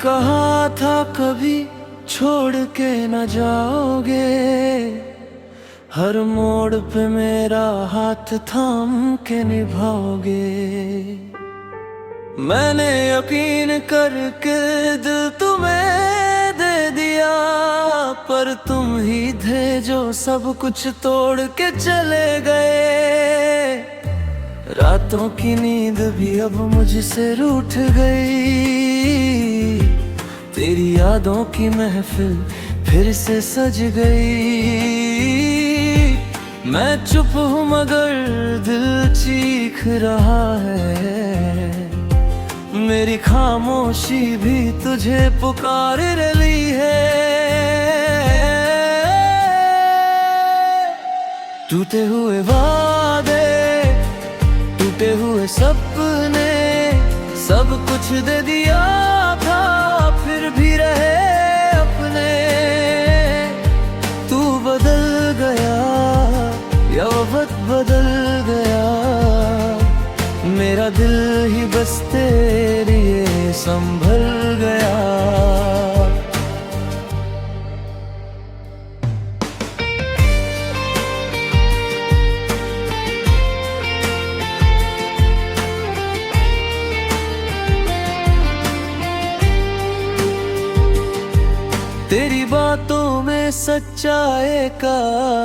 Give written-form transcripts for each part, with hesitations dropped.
कहा था कभी छोड़ के न जाओगे, हर मोड़ पे मेरा हाथ थाम के निभाओगे। मैंने यकीन करके दिल तुम्हें दे दिया, पर तुम ही थे जो सब कुछ तोड़ के चले गए। रातों की नींद भी अब मुझसे रूठ गई, तेरी यादों की महफिल फिर से सज गई। मैं चुप हूँ मगर दिल चीख रहा है, मेरी खामोशी भी तुझे पुकार रही है। टूटे हुए वादे, टूटे हुए सपने, सब कुछ दे दिया था, फिर भी रहे अपने। तू बदल गया या वक्त बदल गया, मेरा दिल ही बस तेरे लिए संभल गया। तेरी बातों में सच्चाई का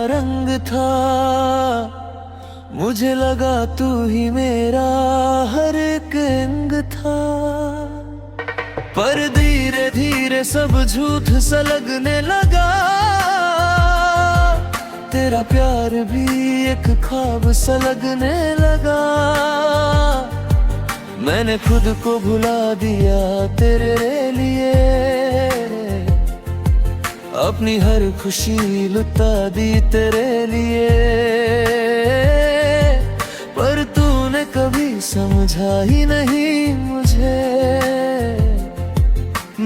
रंग था, मुझे लगा तू ही मेरा हर एक अंग था। पर धीरे धीरे सब झूठ सा लगने लगा, तेरा प्यार भी एक ख्वाब सा लगने लगा। मैंने खुद को भुला दिया तेरे लिए, अपनी हर खुशी लुटा दी तेरे लिए। पर तूने कभी समझा ही नहीं मुझे,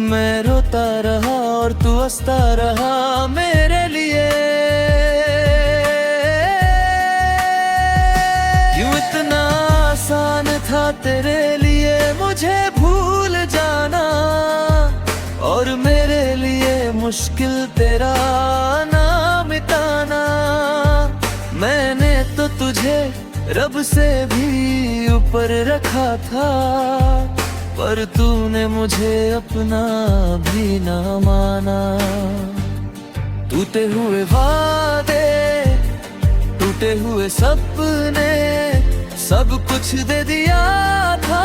मैं रोता रहा और तू हंसता रहा मेरे लिए। क्यों इतना आसान था तेरे लिए मुझे भूल जाना, और मेरे लिए मुश्किल तेरा नाम मिटाना। मैंने तो तुझे रब से भी ऊपर रखा था, पर तूने मुझे अपना भी ना माना। टूटे हुए वादे, टूटे हुए सपने, सब कुछ दे दिया था,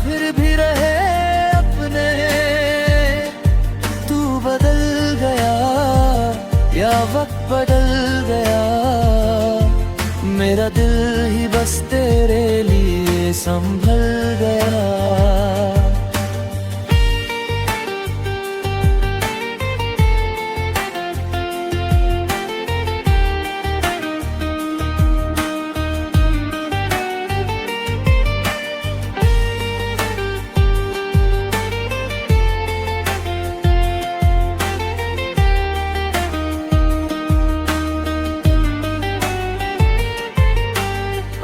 फिर भी रहे अपने। तू बदल गया या वक्त बदल गया, मेरा दिल ही बस तेरे लिए संभल गया।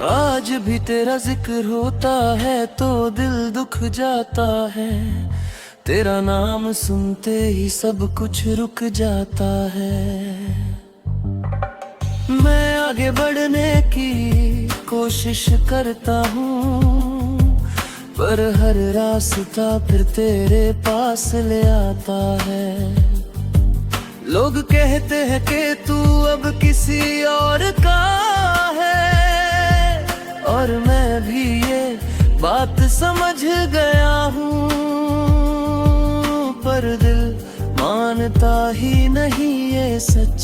आज भी तेरा जिक्र होता है तो दिल दुख जाता है, तेरा नाम सुनते ही सब कुछ रुक जाता है। मैं आगे बढ़ने की कोशिश करता हूँ, पर हर रास्ता फिर तेरे पास ले आता है। लोग कहते हैं कि तू अब किसी और का है, और मैं भी ये बात समझ गया हूँ, पर दिल मानता ही नहीं ये सच।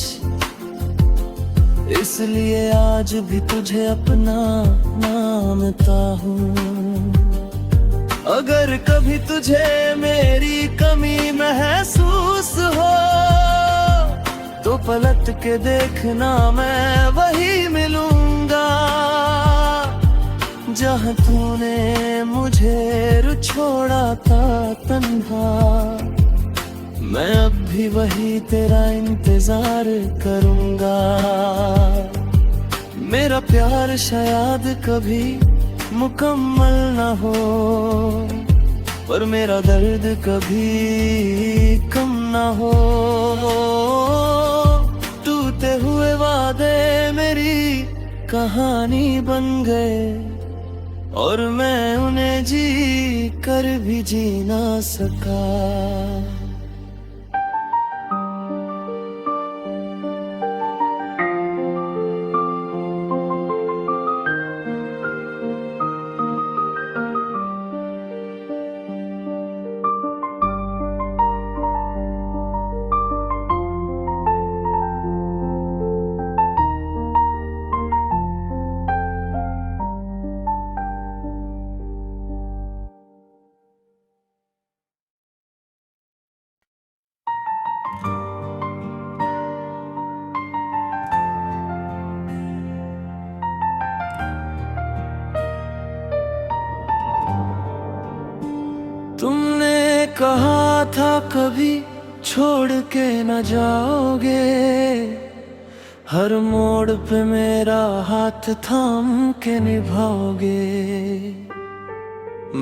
इसलिए आज भी तुझे अपना मानता हूँ। अगर कभी तुझे मेरी कमी महसूस हो, तो पलट के देखना मैं वही मिलूंगा, जहाँ तूने मुझे छोड़ा था तन्हा। मैं अब भी वही तेरा इंतजार करूंगा। मेरा प्यार शायद कभी मुकम्मल ना हो, पर मेरा दर्द कभी कम ना हो। टूटे हुए वादे मेरी कहानी बन गए, और मैं उन्हें जी कर भी जी ना सका। तुमने कहा था कभी छोड़ के न जाओगे, हर मोड़ पे मेरा हाथ थाम के निभाओगे।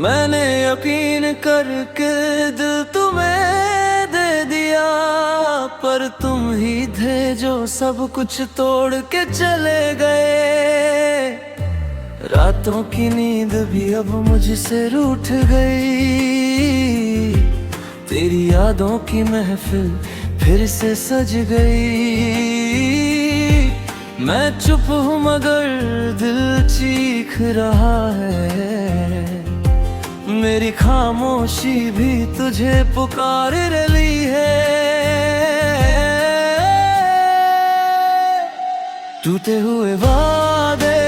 मैंने यकीन करके दिल तुम्हें दे दिया, पर तुम ही थे जो सब कुछ तोड़ के चले गए। रातों की नींद भी अब मुझसे रूठ गई, तेरी यादों की महफिल फिर से सज गई। मैं चुप हूँ मगर दिल चीख रहा है, मेरी खामोशी भी तुझे पुकार रही है। टूटे हुए वादे,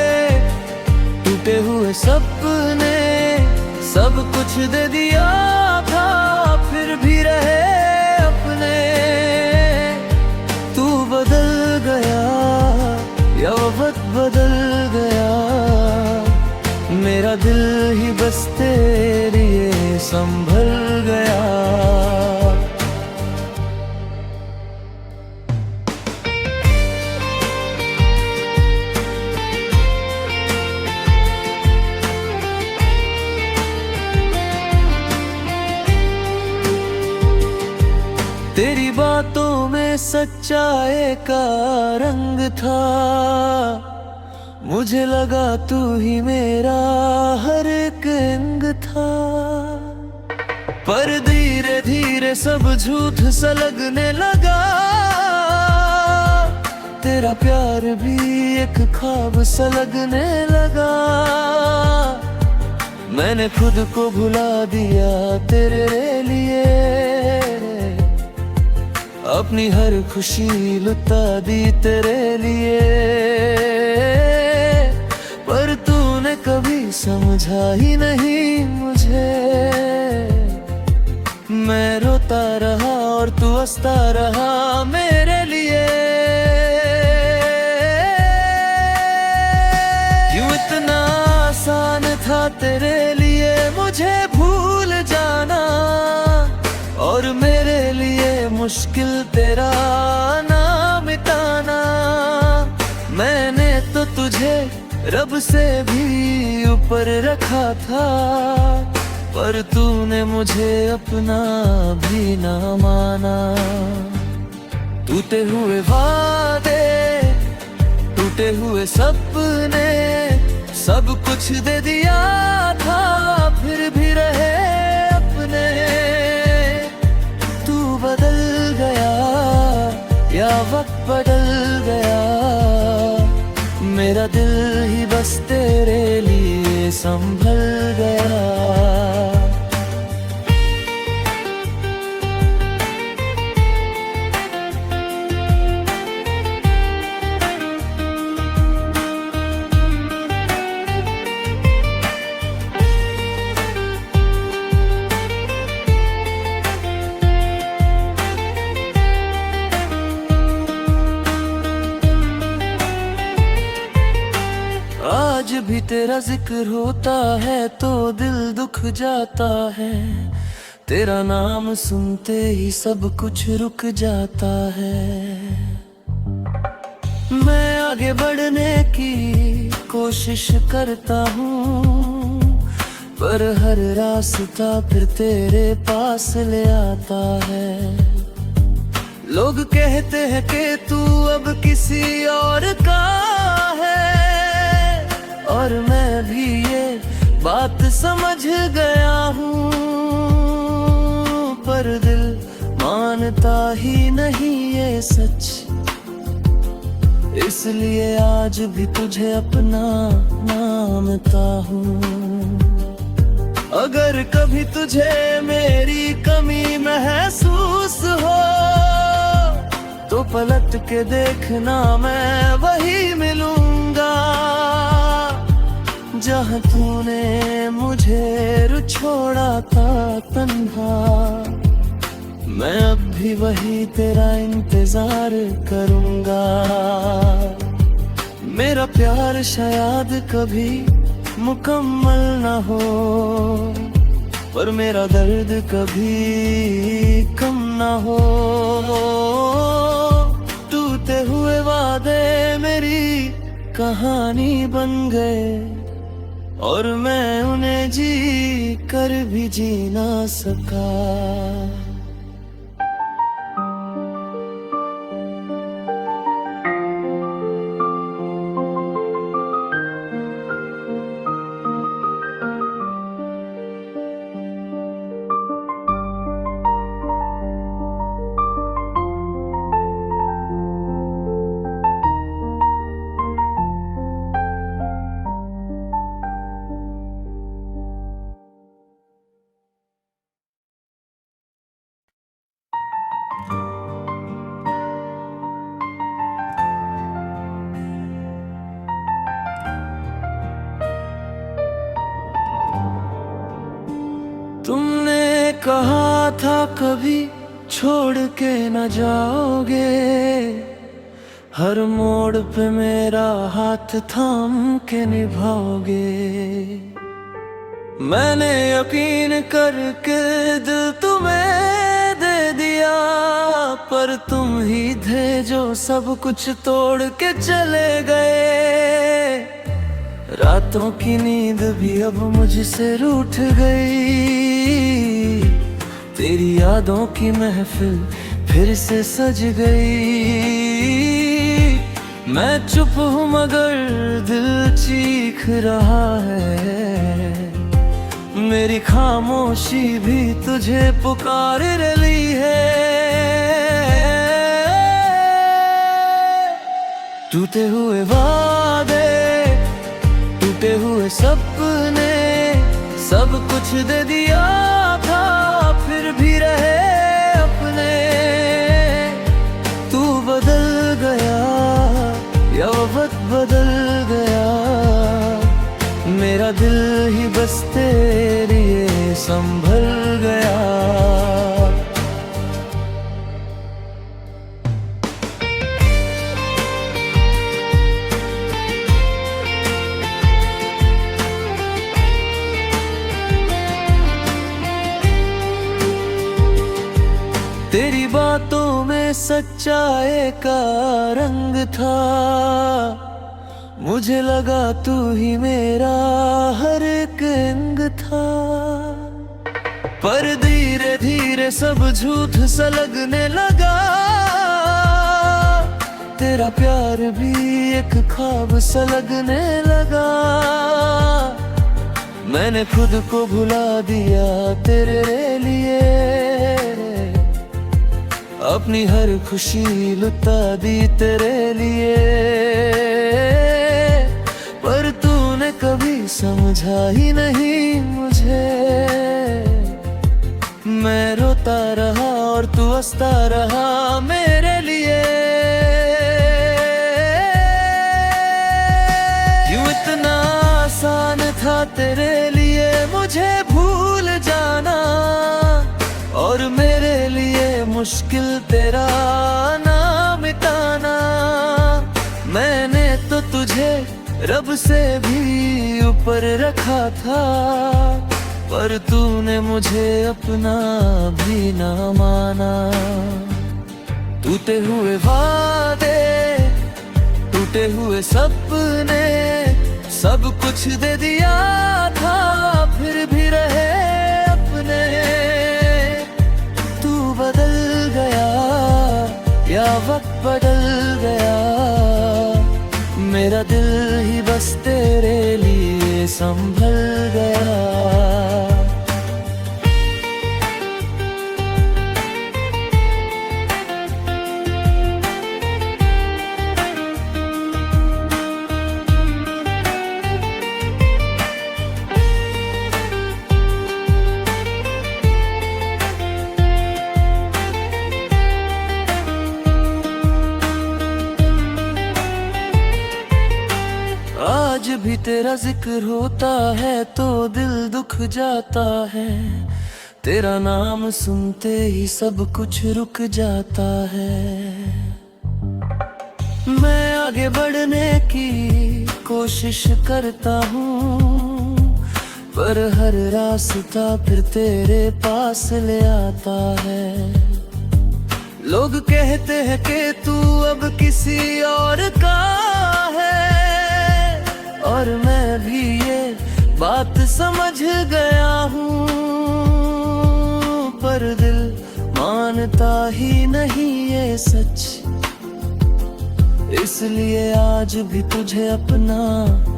टूटे हुए सपने, सब कुछ दे दिया था, फिर भी रहे अपने। तू बदल गया या वक्त बदल गया, मेरा दिल ही बस तेरे लिए संभल गया। तेरी बातों में सच्चाई का रंग था, मुझे लगा तू ही मेरा हर एक अंग था। पर धीरे धीरे सब झूठ सा लगने लगा, तेरा प्यार भी एक ख्वाब सा लगने लगा। मैंने खुद को भुला दिया तेरे लिए, अपनी हर खुशी लुटा दी तेरे लिए। पर तूने कभी समझा ही नहीं मुझे, मैं रोता रहा और तू हंसता रहा मेरे लिए। क्यों इतना आसान था तेरे लिए मुझे भूल जाना, और मेरे लिए मुश्किल तेरा ना मिटाना। मैंने तो तुझे रब से भी ऊपर रखा था, पर तूने मुझे अपना भी ना माना। टूटे हुए वादे, टूटे हुए सपने, सब कुछ दे दिया था, फिर भी रहे अपने। बदल गया या वक्त बदल गया, मेरा दिल ही बस तेरे लिए संभल गया। आज भी तेरा जिक्र होता है तो दिल दुख जाता है, तेरा नाम सुनते ही सब कुछ रुक जाता है। मैं आगे बढ़ने की कोशिश करता हूँ, पर हर रास्ता फिर तेरे पास ले आता है। लोग कहते हैं कि तू अब किसी और का है, और मैं भी ये बात समझ गया हूँ, पर दिल मानता ही नहीं ये सच। इसलिए आज भी तुझे अपना मानता हूँ। अगर कभी तुझे मेरी कमी महसूस हो तो पलट के देखना, मैं वही मिलूंगा जहाँ तूने मुझे छोड़ा था तन्हा। मैं अब भी वही तेरा इंतजार करूंगा। मेरा प्यार शायद कभी मुकम्मल ना हो, पर मेरा दर्द कभी कम ना हो। टूटे हुए वादे मेरी कहानी बन गए, और मैं उन्हें जी कर भी जी ना सका। तुमने कहा था कभी छोड़ के न जाओगे, हर मोड़ पे मेरा हाथ थाम के निभाओगे। मैंने यकीन करके दिल तुम्हें दे दिया, पर तुम ही थे जो सब कुछ तोड़ के चले गए। रातों की नींद भी अब मुझसे रूठ गई, तेरी यादों की महफिल फिर से सज गई। मैं चुप हूँ मगर दिल चीख रहा है, मेरी खामोशी भी तुझे पुकार रही है। टूटे हुए वादे, टूटे हुए सपने, सब कुछ दे दिया था, फिर भी रहे अपने। तू बदल गया या वक्त बदल गया, मेरा दिल ही बस तेरे लिए संभल गया। तेरी बातों में सच्चाई का रंग था, मुझे लगा तू ही मेरा हर एक अंग था। पर धीरे धीरे सब झूठ सा लगने लगा, तेरा प्यार भी एक ख्वाब सा लगने लगा। मैंने खुद को भुला दिया तेरे लिए, अपनी हर खुशी लुटा दी तेरे लिए। पर तूने कभी समझा ही नहीं मुझे, मैं रोता रहा और तू हंसता रहा मेरे लिए। क्यों इतना आसान था तेरे लिए मुझे भूल जाना, और मेरे लिए मुश्किल तेरा नाम मिटाना। मैंने तो तुझे रब से भी ऊपर रखा था, पर तूने मुझे अपना भी ना माना। टूटे हुए वादे, टूटे हुए सपने, सब कुछ दे दिया था, फिर भी भी रहे अपने। तू बदल गया या वक्त बदल गया, मेरा दिल ही बस तेरे लिए संभल गया। आज भी तेरा जिक्र होता है तो दिल दुख जाता है। तेरा नाम सुनते ही सब कुछ रुक जाता है। मैं आगे बढ़ने की कोशिश करता हूँ, पर हर रास्ता फिर तेरे पास ले आता है। लोग कहते हैं कि तू अब किसी और का है, और मैं भी ये बात समझ गया हूँ, पर दिल मानता ही नहीं ये सच। इसलिए आज भी तुझे अपना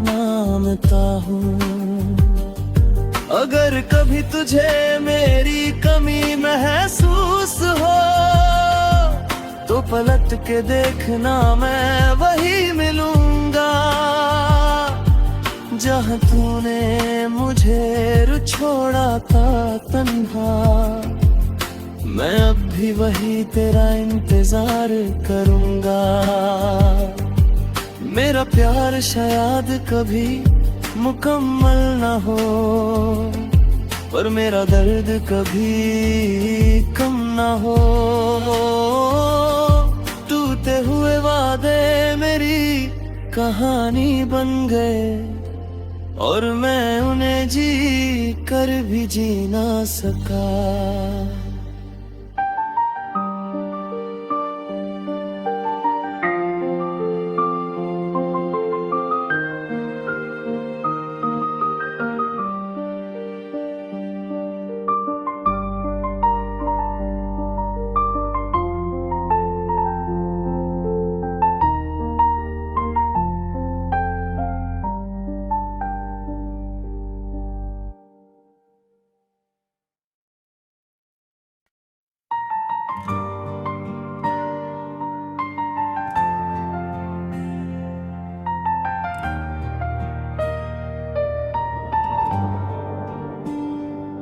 मानता हूँ। अगर कभी तुझे मेरी कमी महसूस हो तो पलट के देखना, मैं वही मिलूंगा जहाँ तूने मुझे छोड़ा था तन्हा। मैं अब भी वही तेरा इंतजार करूंगा। मेरा प्यार शायद कभी मुकम्मल ना हो, पर मेरा दर्द कभी कम ना हो। टूटे हुए वादे मेरी कहानी बन गए, और मैं उन्हें जी कर भी जी ना सका।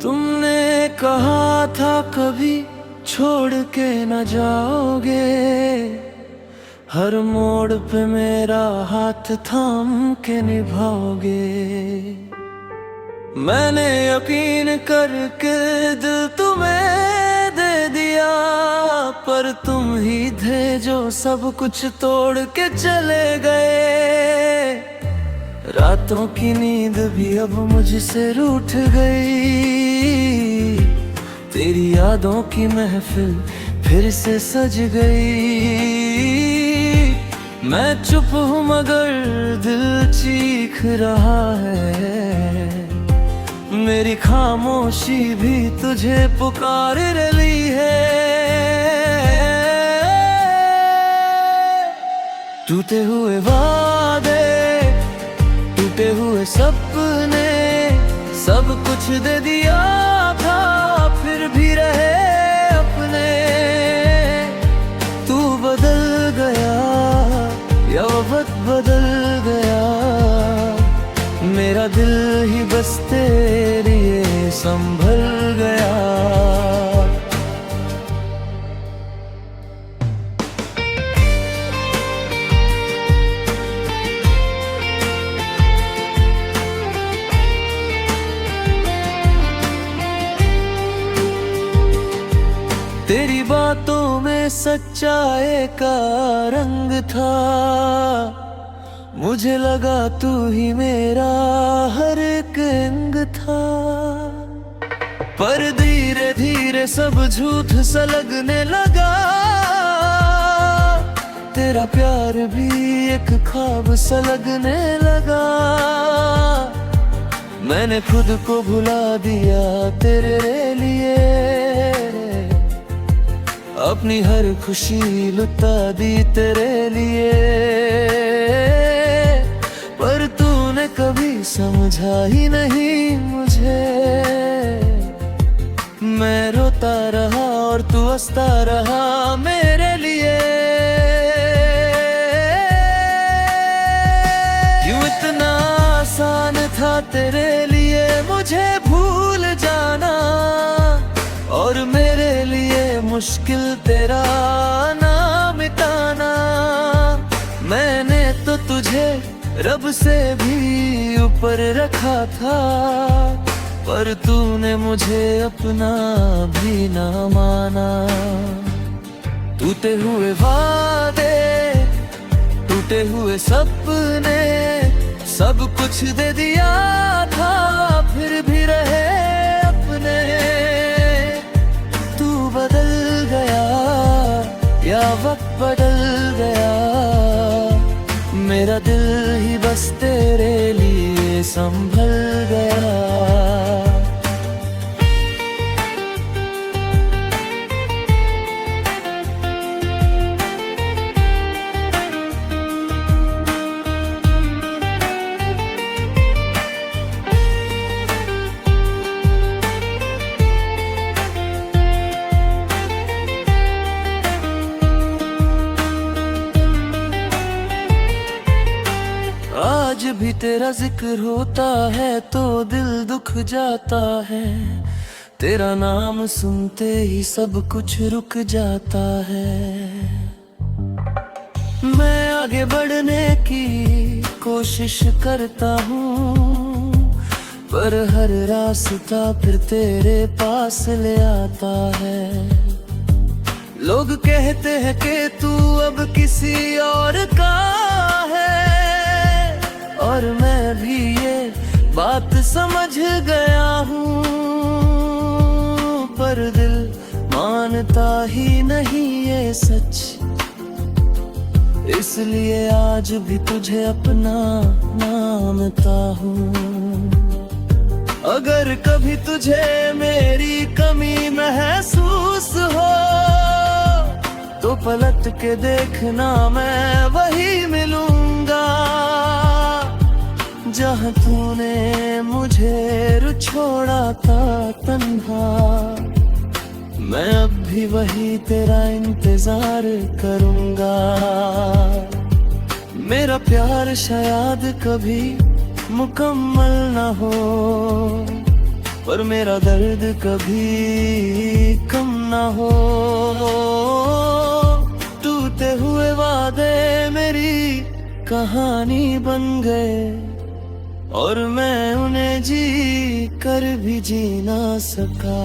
तुमने कहा था कभी छोड़ के न जाओगे, हर मोड़ पे मेरा हाथ थाम के निभाओगे। मैंने यकीन करके दिल तुम्हें दे दिया, पर तुम ही थे जो सब कुछ तोड़ के चले गए। रातों की नींद भी अब मुझसे रूठ गई, तेरी यादों की महफिल फिर से सज गई। मैं चुप हूँ मगर दिल चीख रहा है, मेरी खामोशी भी तुझे पुकार रही है। टूटे हुए वादे, टूटे हुए सपने, सब कुछ दे दिया था फिर भी रहे अपने। तू बदल गया या वक्त बदल गया, मेरा दिल ही बस तेरे लिए संभल गया। तेरी बातों में सच्चाई का रंग था, मुझे लगा तू ही मेरा हर एक अंग था। पर धीरे धीरे सब झूठ सा लगने लगा, तेरा प्यार भी एक ख्वाब सा लगने लगा। मैंने खुद को भुला दिया तेरे लिए, अपनी हर खुशी लुटा दी तेरे लिए। पर तूने कभी समझा ही नहीं मुझे, मैं रोता रहा और तू हंसता रहा मेरे लिए। क्यों इतना आसान था तेरे लिए मुझे भूल जाना, और मेरे लिए मुश्किल तेरा नाम मिटाना। मैंने तो तुझे रब से भी ऊपर रखा था, पर तूने मुझे अपना भी ना माना। टूटे हुए वादे, टूटे हुए सपने, सब कुछ दे दिया था, फिर भी रहे अपने। तू बदल गया या वक्त बदल गया, मेरा दिल ही बस तेरे लिए संभल गया। आज भी तेरा जिक्र होता है तो दिल दुख जाता है, तेरा नाम सुनते ही सब कुछ रुक जाता है। मैं आगे बढ़ने की कोशिश करता हूँ, पर हर रास्ता फिर तेरे पास ले आता है। लोग कहते हैं कि तू अब किसी और का है, और मैं भी ये बात समझ गया हूँ, पर दिल मानता ही नहीं ये सच। इसलिए आज भी तुझे अपना मानता हूँ। अगर कभी तुझे मेरी कमी महसूस हो, तो पलट के देखना मैं वही मिलूंगा, जहाँ तूने मुझे छोड़ा था तन्हा। मैं अब भी वही तेरा इंतजार करूंगा। मेरा प्यार शायद कभी मुकम्मल ना हो, पर मेरा दर्द कभी कम ना हो। टूटे हुए वादे मेरी कहानी बन गए, और मैं उन्हें जी कर भी जी ना सका।